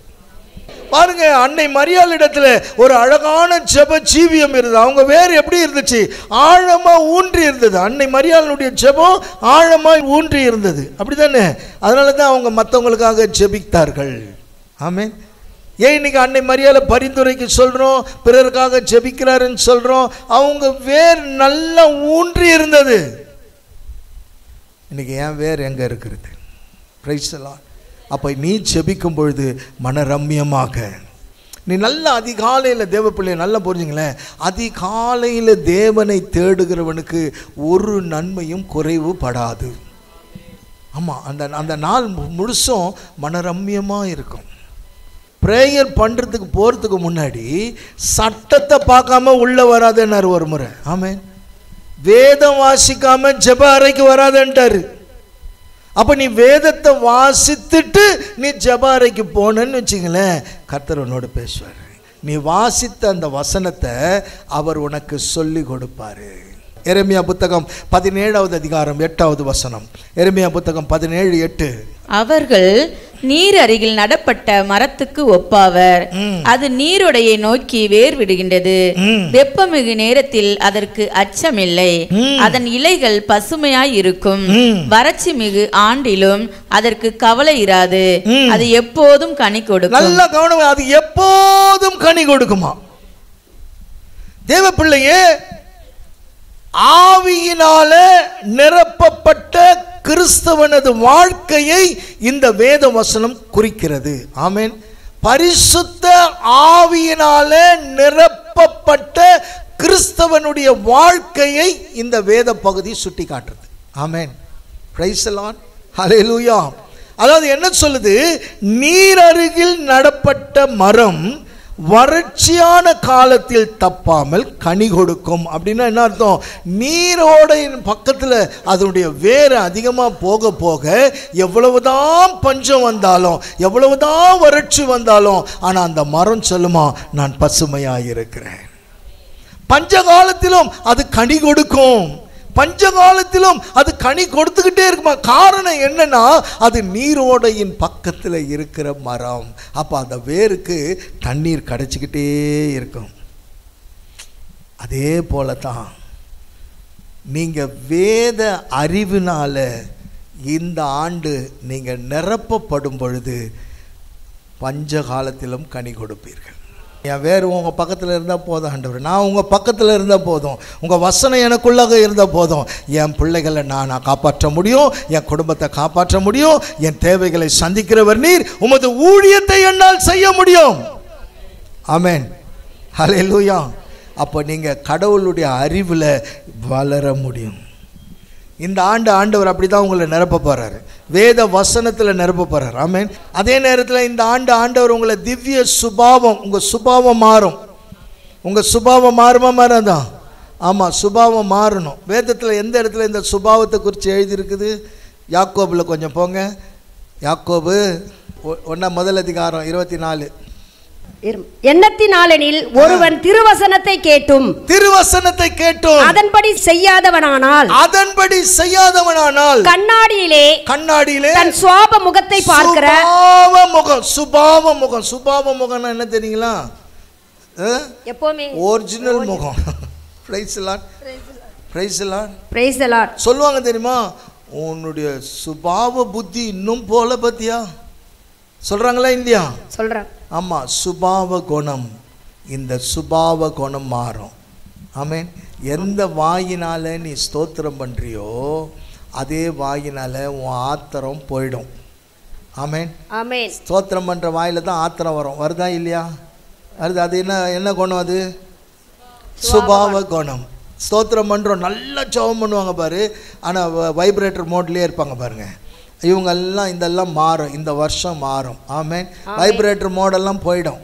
பாருங்க, அன்னை மரியாள் இடத்துல ஒரு அழகான ஜெப ஜீவியம் இருந்தது. அவங்க வேறு எப்படி இருந்துச்சு? ஆழமா ஊன்றி இருந்தது. அன்னை மரியாளுடைய ஜெபம் ஆழமா ஊன்றி இருந்தது. அப்படித்தானே? அதனால தான் அவங்க மற்றவங்களுக்காக ஜெபித்தார்கள். ஆமென். ஏன் இன்னைக்கு அன்னை மரியாளை பரிந்துரைக்கு சொல்றோம், பிறருக்காக ஜெபிக்கிறாருன்னு சொல்றோம்? அவங்க வேர் நல்லா ஊன்றி இருந்தது. இன்னைக்கு என் வேர் எங்க இருக்கிறது? Price the Lord. அப்போ நீ ஜெபிக்கும் பொழுது மனரம்யமாக, நீ நல்ல அதிகாலையில் தேவ பிள்ளையை நல்லா புரிஞ்சுங்களேன். அதிகாலையில் தேவனை தேடுகிறவனுக்கு ஒரு நன்மையும் குறைவுபடாது. ஆமாம், அந்த நாள் முழுசும் மனரம்யமாக இருக்கும். ப்ரேயர் பண்ணுறதுக்கு போகிறதுக்கு முன்னாடி சட்டத்தை பார்க்காம உள்ளே வராதுன்னாரு ஒரு முறை. ஆமென். வேதம் வாசிக்காம ஜெப அறைக்கு வராதுன்ட்டாரு. அப்ப நீ வேதத்தை வாசித்துட்டு நீ ஜெப அறைக்கு போனன்னு வச்சுங்களேன், கர்த்தர் உன்னோடு பேசுவார். நீ வாசித்த அந்த வசனத்தை அவர் உனக்கு சொல்லி கொடுப்பாரு. எரேமியா புத்தகம் 17வது அதிகாரம் 8வது வசனம். எரேமியா புத்தகம் 17:8. அவர்கள் நீர் அருகில் நடப்பட்ட மரத்துக்கு ஒப்பாவர். அது நீருடையை நோக்கி வேர் விடுகின்றது. வெப்பமிகு நேரத்தில் அதற்கு அச்சமில்லை. அதன் இலைகள் பசுமையாய் இருக்கும். வறட்சி மிகு ஆண்டிலும் அதற்கு கவலை இராது. அது எப்போதும் கனி கொடுக்கும். நல்ல கவனம், அது எப்போதும் கனி கொடுக்குமா? தேவ பிள்ளையே, ஆவியினால நிரப்பப்பட்ட கிறிஸ்தவனது வாழ்க்கையை இந்த வேத வசனம் குறிக்கிறது. ஆமென். பரிசுத்த ஆவியினால நிரப்பப்பட்ட கிறிஸ்தவனுடைய வாழ்க்கையை இந்த வேத பகுதி சுட்டி காட்டுறது. ஆமென். Praise the Lord. ஹல்லேலூயா. அதாவது என்ன சொல்லுது? நீர் அருகில் நடப்பட்ட மரம் வறட்சியான காலத்தில் தப்பாமல் கனி கொடுக்கும். அப்படின்னா என்ன அர்த்தம்? நீரோட பக்கத்தில் அதனுடைய வேறு அதிகமாக போக போக எவ்வளவுதான் பஞ்சம் வந்தாலும், எவ்வளவுதான் வறட்சி வந்தாலும், ஆனால் அந்த மரம் சொல்லுமா, நான் பசுமையாக இருக்கிறேன். பஞ்ச காலத்திலும் அது கனி கொடுக்கும். பஞ்ச காலத்திலும் அது கனி கொடுத்துக்கிட்டே இருக்குமா? காரணம் என்னன்னா, அது நீரோடையின் பக்கத்தில் இருக்கிற மரம். அப்போ அந்த வேருக்கு தண்ணீர் கிடைச்சிக்கிட்டே இருக்கும். அதே போல தான் நீங்கள் வேத அறிவினால இந்த ஆண்டு நீங்கள் நிரப்பப்படும் பொழுது பஞ்ச காலத்திலும் கனி கொடுப்பீர்கள். என் வேறு உங்கள் பக்கத்தில் இருந்தால் போதும் ஆண்டவர், நான் உங்கள் பக்கத்தில் இருந்தால் போதும், உங்கள் வசனம் எனக்குள்ளாக இருந்தால் போதும், என் பிள்ளைகளை நான் காப்பாற்ற முடியும், என் குடும்பத்தை காப்பாற்ற முடியும், என் தேவைகளை சந்திக்கிறவர் நீர், உமது ஊழியத்தை என்னால் செய்ய முடியும். ஆமென். ஹல்லேலூயா. அப்போ நீங்கள் கடவுளுடைய அறிவில் வளர முடியும். இந்த ஆண்டு ஆண்டவர் அப்படி தான் உங்களை நிரப்ப போகிறாரு, வேத வசனத்தில் நிரப்ப போகிறார். ஆமென். அதே நேரத்தில் இந்த ஆண்டு ஆண்டவர் உங்களை திவ்ய சுபாவம், உங்கள் சுபாவம் மாறும். உங்கள் சுபாவம் மாறுமா? மாறாதான்? ஆமாம், சுபாவம் மாறணும். வேதத்தில் எந்த இடத்துல இந்த சுபாவத்தை குறித்து எழுதியிருக்குது? யாக்கோபில் கொஞ்சம் போங்க. யாக்கோபு 1 முதல் அதிகாரம் 24. எண்ணத்தினாலெனில் ஒருவன் திருவசனத்தை கேட்டும் அதன்படி செய்யாதவனானால் கண்ணாடியிலே தன் சுபாவ முகத்தை பார்க்கிற சுபாவ முகம் என்ன தெரியுங்களா? எப்பவுமே ஒரிஜினல் முகம். Price the Lord. Price the Lord. Price the Lord. சொல்லுவாங்க தெரியுமா, உன்னுடைய சுபாவ புத்தி இன்னும் போல பத்தியா சொல்றாங்களா? இல்லையா? சொல்றாங்க. ஆமாம், சுபாவ குணம். இந்த சுபாவ குணம் மாறும். ஆமென். எந்த வாயினால் நீ ஸ்தோத்திரம் பண்ணுறியோ அதே வாயினால் உன் ஆத்திரம் போயிடும். ஆமென். ஆமென். ஸ்தோத்திரம் பண்ணுற வாயில் தான் ஆத்திரம் வரும். வருதா இல்லையா? வருது. அது என்ன குணம்? அது சுபாவ குணம். ஸ்தோத்திரம் பண்ணுறோம், நல்லா ஜெபம் பண்ணுவாங்க பாரு, ஆனால் வைப்ரேட்டர் மோட்லேயே இருப்பாங்க பாருங்க. இவங்கெல்லாம் இதெல்லாம் மாறும், இந்த வருஷம் மாறும். ஆமென். வைப்ரேட்டர் மோடெல்லாம் போயிடும்.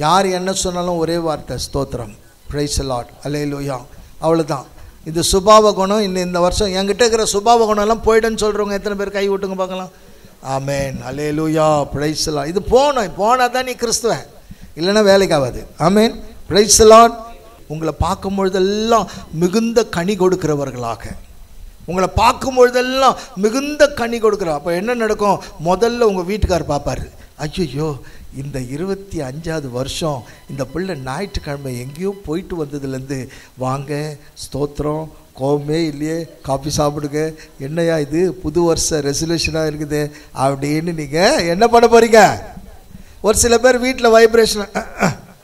யார் என்ன சொன்னாலும் ஒரே வார்த்தை ஸ்தோத்திரம். Praise the Lord. அல்லேலூயா. அவ்வளோதான். இது சுபாவ குணம். இந்த வருஷம் என்கிட்ட இருக்கிற சுபாவ குணம் எல்லாம் போயிடுன்னு சொல்கிறவங்க எத்தனை பேர் கை விட்டுங்க பார்க்கலாம். ஆமென். அல்லேலூயா. Praise the Lord. இது போனால் தான் நீ கிறிஸ்துவன், இல்லைன்னா வேலைக்கு ஆகாது. ஆமென். Praise the Lord. உங்களை பார்க்கும் பொழுதெல்லாம் மிகுந்த கனி கொடுக்கிறவர்களாக, உங்களை பார்க்கும் பொழுதெல்லாம் மிகுந்த கனி கொடுக்குறோம். அப்போ என்ன நடக்கும்? முதல்ல உங்கள் வீட்டுக்காரர் பார்ப்பார், ஐயோ இந்த 25வது வருஷம் இந்த பிள்ளை ஞாயிற்றுக்கிழமை எங்கேயோ போயிட்டு வந்ததுலேருந்து வாங்க ஸ்தோத்திரம், கோவமே இல்லையே, காஃபி சாப்பிடுங்க, என்னையா இது புது வருஷ ரெசல்யூஷனாக இருக்குது அப்படின்னு நீங்கள் என்ன பண்ண போகிறீங்க? ஒரு சில பேர் வீட்டில் வைப்ரேஷன்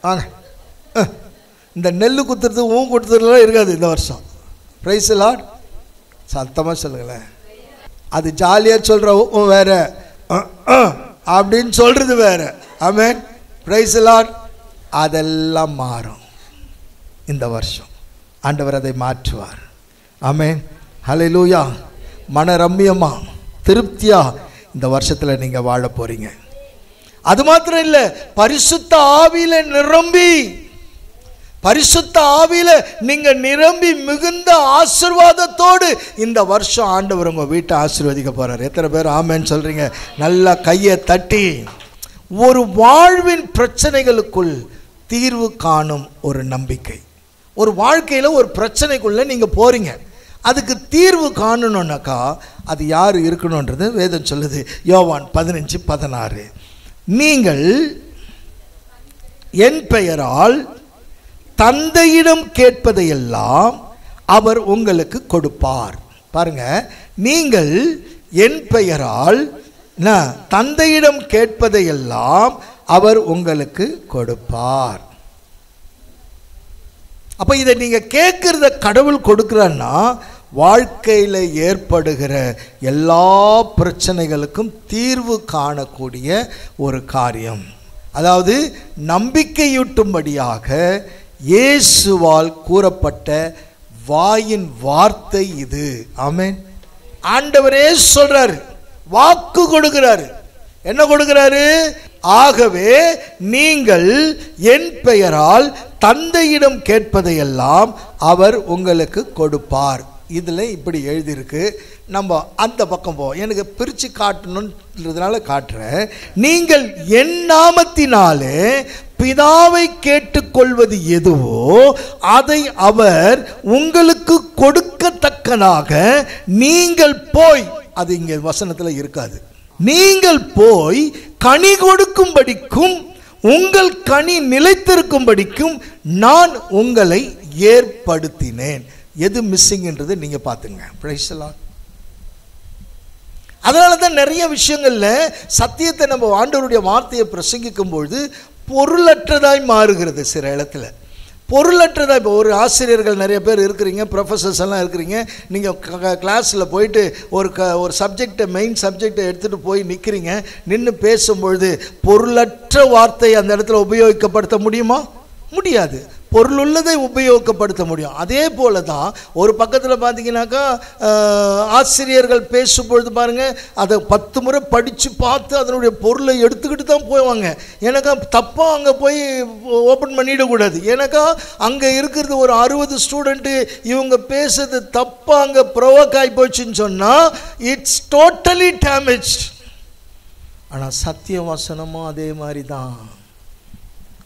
வாங்க, இந்த நெல் குத்துறது குத்துறதுலாம் இருக்காது இந்த வருஷம். Praise the Lord. சத்தமாக சொல்லுங்களேன். அது ஜாலியாக சொல்கிற வேற, அப்படின்னு சொல்கிறது வேற. ஆமென். Praise the Lord. அதெல்லாம் மாறும் இந்த வருஷம். ஆண்டவர் அதை மாற்றுவார். ஆமென். ஹல்லேலூயா. மன ரம்மியமா திருப்தியா இந்த வருஷத்தில் நீங்கள் வாழ போறீங்க. அது மாத்திரம் இல்லை, பரிசுத்த ஆவியில நிரம்பி, பரிசுத்த ஆவியில நீங்க நிரம்பி மிகுந்த ஆசீர்வாதத்தோடு இந்த வருஷம் ஆண்டவர் உங்க வீட்டை ஆசீர்வதிக்க போறார். எத்தனை பேர் ஆமென் சொல்றீங்க? நல்லா கையை தட்டி. ஒரு வாழ்வின் பிரச்சனைகளுக்குள் தீர்வு காணும் ஒரு நம்பிக்கை. ஒரு வாழ்க்கையில் ஒரு பிரச்சனைக்குள்ள நீங்க போறீங்க, அதுக்கு தீர்வு காணணும்னாக்கா அது யார் இருக்கணுன்றது வேதம் சொல்லுது. யோவான் 15:16, நீங்கள் என் பெயரால் தந்தையிடம் கேட்பதையெல்லாம் அவர் உங்களுக்கு கொடுப்பார். பாருங்க, நீங்கள் என் பெயரால் தந்தையிடம் கேட்பதையெல்லாம் அவர் உங்களுக்கு கொடுப்பார். அப்ப இதை நீங்க கேட்கிறத கடவுள் கொடுக்கிறான்னா வாழ்க்கையில் ஏற்படுகிற எல்லா பிரச்சனைகளுக்கும் தீர்வு காணக்கூடிய ஒரு காரியம். அதாவது நம்பிக்கையூட்டும்படியாக இயேசுவால் கூறப்பட்ட வாயின் வார்த்தை இது. ஆமென். ஆண்டவரே சொல்றாரு, வாக்கு கொடுக்கிறாரு. என்ன கொடுக்கிறாரு? ஆகவே நீங்கள் என் பெயரால் தந்தையிடம் கேட்பதையெல்லாம் அவர் உங்களுக்கு கொடுப்பார். இதில் இப்படி எழுதியிருக்கு. நம்ம அந்த பக்கம் போவோம். எனக்கு பிரித்து காட்டணுன்றதுனால காட்டுறேன். நீங்கள் என் நாமத்தினாலே பிதாவை கேட்டுக்கொள்வது எதுவோ அதை அவர் உங்களுக்கு கொடுக்கத்தக்கதாக நீங்கள் போய், அது இங்கே வசனத்தில் இருக்காது, நீங்கள் போய் கனி கொடுக்கும்படிக்கும் உங்கள் கனி நிலைத்திருக்கும்படிக்கும் நான் உங்களை ஏற்படுத்தினேன். எது மிஸ்ஸிங்ன்றது நீங்க பாத்துங்க. Price the Lord. அதனால தான் நிறைய விஷயங்கள்ல சத்தியத்தை நம்ம ஆண்டவருடைய வார்த்தையை பிரசங்கிக்கும் பொழுது பொருளற்றதாய் மாறுகிறது. சில இடத்துல பொருளற்றதாக. இப்போ ஒரு ஆசிரியர்கள் நிறைய பேர் இருக்கிறீங்க, ப்ரொஃபஸர்ஸ் எல்லாம் இருக்கிறீங்க. நீங்கள் கிளாஸில் போயிட்டு ஒரு சப்ஜெக்டை, மெயின் சப்ஜெக்டை எடுத்துகிட்டு போய் நிற்கிறீங்க. நின்று பேசும்பொழுது பொருளற்ற வார்த்தை அந்த இடத்துல உபயோகிக்கப்படுத்த முடியுமா? முடியாது. பொருளுள்ளதை உபயோகப்படுத்த முடியும். அதே போல தான் ஒரு பக்கத்தில் பார்த்தீங்கன்னாக்கா ஆசிரியர்கள் பேசும்பொழுது பாருங்கள், அதை 10 முறை படித்து பார்த்து அதனுடைய பொருளை எடுத்துக்கிட்டு தான் போவாங்க. எனக்கா தப்பாக அங்கே போய் ஓப்பன் பண்ணிடக்கூடாது. எனக்கா அங்கே இருக்கிறது ஒரு 60 ஸ்டூடெண்ட்டு இவங்க பேசுறது தப்பாக அங்கே ப்ரொவோக் ஆகி போச்சுன்னு சொன்னால் இட்ஸ் டோட்டலி டேமேஜ். ஆனால் சத்திய வசனமும் அதே மாதிரி தான்.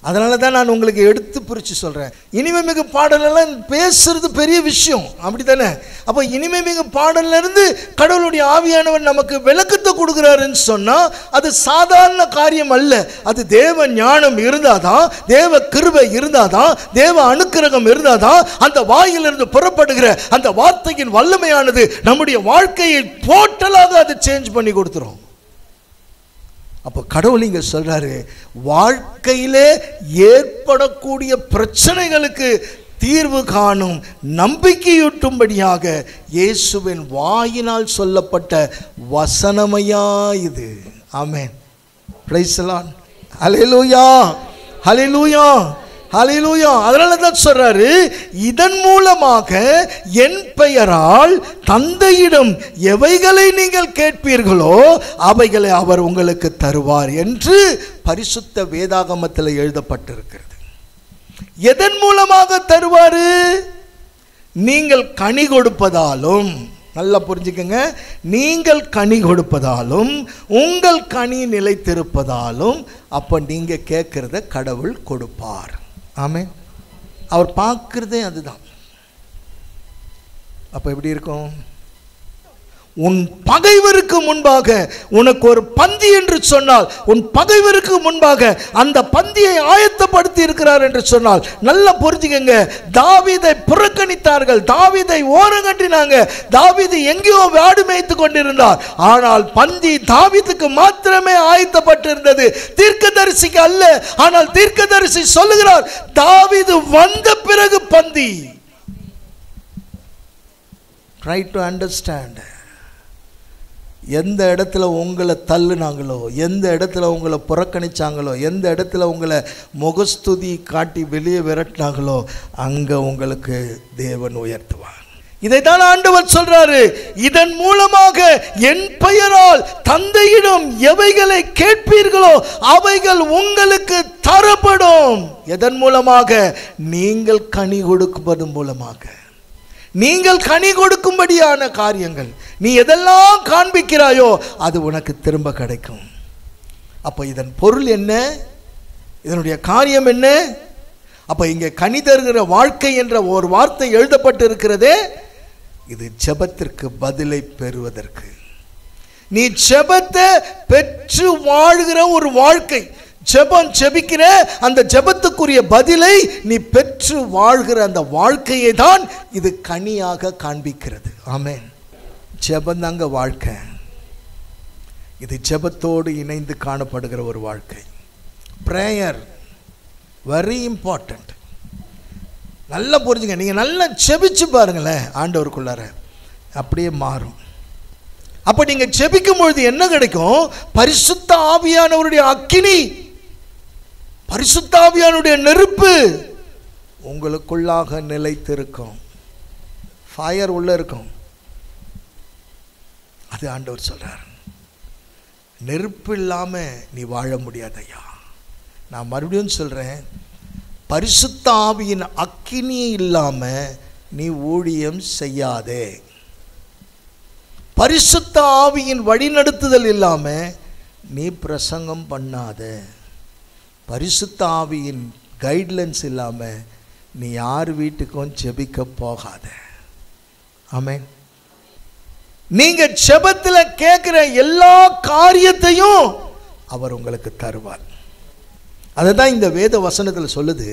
அதனால தான் நான் உங்களுக்கு எடுத்து பிரித்து சொல்கிறேன். இனிமை மிகு பாடலெல்லாம் பேசுறது பெரிய விஷயம், அப்படி தானே? அப்போ இனிமை மிகு பாடலிருந்து கடவுளுடைய ஆவியானவர் நமக்கு விளக்கத்தை கொடுக்குறாருன்னு சொன்னால் அது சாதாரண காரியம் அல்ல. அது தேவ ஞானம் இருந்தாதான், தேவ கிருபை இருந்தாதான், தேவ அனுக்கிரகம் இருந்தாதான் அந்த வாயிலிருந்து புறப்படுகிற அந்த வார்த்தையின் வல்லமையானது நம்முடைய வாழ்க்கையை டோட்டலாக அது சேஞ்ச் பண்ணி கொடுத்துரும். அப்போ கடவுள் இங்கே சொல்றாரு, வாழ்க்கையிலே ஏற்படக்கூடிய பிரச்சனைகளுக்கு தீர்வு காணும் நம்பிக்கையூட்டும்படியாக இயேசுவின் வாயினால் சொல்லப்பட்ட வசனமையா இது. ஆமென். Praise the Lord. ஹல்லேலூயா, ஹல்லேலூயா, ஹல்லேலூயா. அதனால தான் சொல்றாரு, இதன் மூலமாக என் பெயரால் தந்தையிடம் எவைகளை நீங்கள் கேட்பீர்களோ அவைகளை அவர் உங்களுக்கு தருவார் என்று பரிசுத்த வேதாகமத்தில் எழுதப்பட்டிருக்கிறது. எதன் மூலமாக தருவாரு? நீங்கள் கனி கொடுப்பதாலும். நல்லா புரிஞ்சுக்கங்க, நீங்கள் கனி கொடுப்பதாலும் உங்கள் கனி நிலைத்திருப்பதாலும் அப்ப நீங்க கேட்கிறத கடவுள் கொடுப்பார். ஆமென். அவர் பார்க்கிறதே அதுதான். அப்ப எப்படி இருக்கும்? உன் பகைவருக்கு முன்பாக உனக்கு ஒரு பந்தி என்று சொன்னால், உன் பகைவருக்கு முன்பாக அந்த பந்தியை ஆயத்தப்படுத்தி இருக்கிறார் என்று சொன்னால், நல்லா புரிஞ்சுக்கங்க. தாவீதை புறக்கணித்தார்கள், தாவீதை ஓரங்கட்டினாங்க. தாவீது எங்கேயோ வாடு மேய்த்து கொண்டிருந்தார். ஆனால் பந்தி தாவீதுக்கு மாத்திரமே ஆயத்தப்பட்டிருந்தது, தீர்க்கதரிசிக்கு அல்ல. ஆனால் தீர்க்கதரிசி சொல்லுகிறார், தாவீது வந்த பிறகு பந்தி. Try to understand. எந்த இடத்துல உங்களை தள்ளுனாங்களோ, எந்த இடத்துல உங்களை புறக்கணிச்சாங்களோ, எந்த இடத்துல உங்களை முகஸ்துதி காட்டி வெளியே விரட்டினாங்களோ அங்கே உங்களுக்கு தேவன் உயர்த்துவார். இதைத்தான் ஆண்டவர் சொல்றாரு, இதன் மூலமாக என் பெயரால் தந்தையிடம் எவைகளை கேட்பீர்களோ அவைகள் உங்களுக்கு தரப்படும். எதன் மூலமாக? நீங்கள் கனி கொடுப்பதன் மூலமாக. நீங்கள் கனி கொடுக்கும்படியான காரியங்கள் நீ எதெல்லாம் காண்பிக்கிறாயோ அது உனக்கு திரும்ப கிடைக்கும். அப்போ இதன் பொருள் என்ன? இதனுடைய காரியம் என்ன? அப்போ இங்கே கனி தருகிற வாழ்க்கை என்ற ஒரு வார்த்தை எழுதப்பட்டு இருக்கிறதே, இது ஜெபத்திற்கு பதிலை பெறுவதற்கு. நீ ஜெபத்தை பெற்று வாழ்கிற ஒரு வாழ்க்கை, ஜெபம் ஜெபிக்கிற அந்த ஜெபத்துக்குரிய பதிலை நீ பெற்று வாழ்கிற அந்த வாழ்க்கையை தான் இது கனியாக காண்பிக்கிறது. ஆமென். ஜெபம் தாங்க வாழ்க்கை. இது ஜெபத்தோடு இணைந்து காணப்படுகிற ஒரு வாழ்க்கை. Prayer very important. நல்லா புரிஞ்சுங்க. நீங்கள் நல்லா ஜெபிச்சு பாருங்களேன், ஆண்டவருக்குள்ளார அப்படியே மாறும். அப்போ நீங்கள் ஜெபிக்கும் பொழுது என்ன கிடைக்கும்? பரிசுத்த ஆவியானவருடைய அக்கினி, பரிசுத்த ஆவியானுடைய நெருப்பு உங்களுக்குள்ளாக நிலைத்திருக்கும். ஃபயர் உள்ள இருக்கும். அது ஆண்டவர் சொல்றார். நெருப்பு இல்லாமல் நீ வாழ முடியாதையா. நான் மறுபடியும் சொல்றேன், பரிசுத்த ஆவியின் அக்கினி இல்லாமல் நீ ஊழியம் செய்யாதே. பரிசுத்த ஆவியின் வழிநடத்துதல் இல்லாமல் நீ பிரசங்கம் பண்ணாத. பரிசுத்த ஆவியின் கைட்லைன்ஸ் இல்லாமல் நீ யார் வீட்டுக்கும் ஜெபிக்க போகாத. ஆமென். நீங்க ஜெபத்தில் கேட்கிற எல்லா காரியத்தையும் அவர் உங்களுக்கு தருவார். அதுதான் இந்த வேத வசனத்தில் சொல்லுது.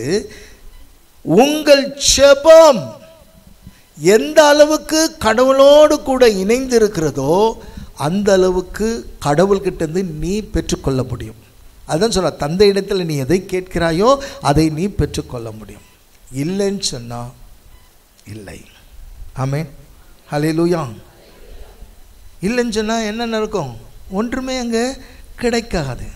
உங்கள் ஜெபம் எந்த அளவுக்கு கடவுளோடு கூட இணைந்து இருக்கிறதோ அந்த அளவுக்கு கடவுள்கிட்ட இருந்து நீ பெற்றுக்கொள்ள முடியும். அதுதான் சொல்ல, தந்தை இடத்துல நீ எதை கேட்கிறாயோ அதை நீ பெற்றுக்கொள்ள முடியும். இல்லைன்னு சொன்னா இல்லை. ஆமென். ஹல்லேலூயா. இல்லைன்னு சொன்னா என்ன நடக்கும்? ஒன்றுமே அங்கே கிடைக்காது.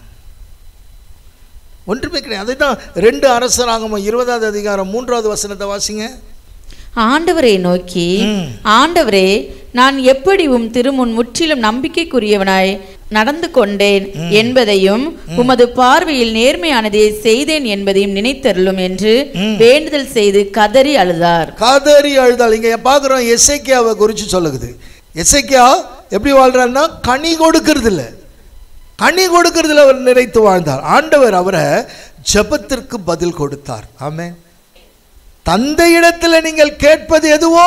ஒன்றுமே கிடையாது. அதுதான் 2 அரசராகமம் 20வது அதிகாரம் 3வது வசனத்தை வாசிங்க. ஆண்டவரை நோக்கி, ஆண்டவரே, நான் எப்படி உம் திருமுன் முற்றிலும் நம்பிக்கைக்குரியவனாய் நடந்து கொண்டேன் என்பதையும் உமது பார்வையில் நேர்மையானதை செய்தேன் என்பதையும் நினைத்தருளும் என்று வேண்டுதல் செய்து கதறி அழுதார். கதறி அழுதாள். இங்க பார்க்கிறோம், எசேக்கியாவை குறித்து சொல்லுது. எசேக்கியா எப்படி வாழ்றாருன்னா, கனி கொடுக்கறதில்ல, கனி கொடுக்கறதுல அவர் நிறைத்து வாழ்ந்தார். ஆண்டவர் அவரை ஜெபத்திற்கு பதில் கொடுத்தார். ஆமென். தந்தை இடத்துல நீங்கள் கேட்பது எதுவோ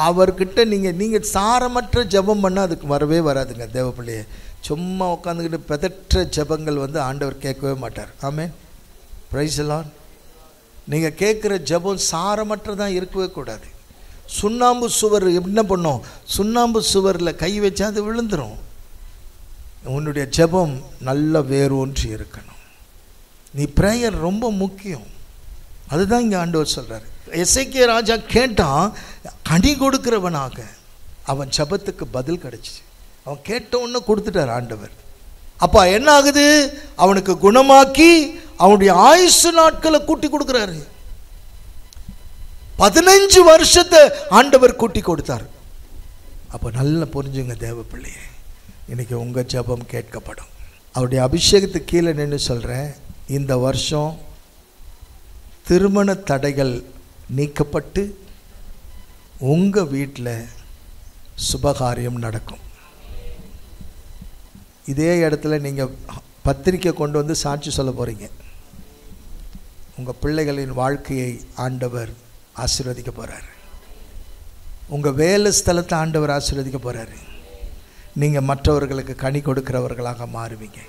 அவர்கிட்ட நீங்க சாரமற்ற ஜெபம் பண்ணால் அதுக்கு வரவே வராதுங்க. தேவப்பிள்ளையே சும்மா உட்காந்துக்கிட்டு பெதற்ற ஜெபங்கள் ஆண்டவர் கேட்கவே மாட்டார். ஆமென். Praise the Lord. நீங்கள் கேட்குற ஜெபம் சாரமற்றதான் இருக்கவே கூடாது. சுண்ணாம்பு சுவர் என்ன பண்ணும்? சுண்ணாம்பு சுவரில் கை வச்சா அது விழுந்துடும். உன்னுடைய ஜெபம் நல்ல வேரூன்றி இருக்கணும். நீ பிரேயர் ரொம்ப முக்கியம். அதுதான் இங்கே ஆண்டவர் சொல்கிறார். எசேக்கியா ராஜா கேட்டான், கனி கொடுக்கிறவனாக. அவன் ஜெபத்துக்கு பதில் கிடைச்சிச்சு. அவன் கேட்ட ஒன்று கொடுத்துட்டார் ஆண்டவர். அப்போ என்ன ஆகுது? அவனுக்கு குணமாக்கி அவனுடைய ஆயுசு நாட்களை கூட்டி கொடுக்குறாரு. 15 வருஷத்தை ஆண்டவர் கூட்டி கொடுத்தார். அப்போ நல்லா புரிஞ்சுங்க தேவ பிள்ளையே, இன்னைக்கு உங்கள் ஜெபம் கேட்கப்படும். அவருடைய அபிஷேகத்துக்கு கீழே நின்று சொல்கிறேன், இந்த வருஷம் திருமண தடைகள் நீக்கப்பட்டு உங்கள் வீட்டில் சுபகாரியம் நடக்கும். இதே இடத்துல நீங்கள் பத்திரிக்கை கொண்டு வந்து சாட்சி சொல்ல போகிறீங்க. உங்கள் பிள்ளைகளின் வாழ்க்கையை ஆண்டவர் ஆசீர்வதிக்க போகிறார். உங்கள் வேலை ஸ்தலத்தை ஆண்டவர் ஆசீர்வதிக்க போகிறாரு. நீங்கள் மற்றவர்களுக்கு கனி கொடுக்கிறவர்களாக மாறுவீங்க.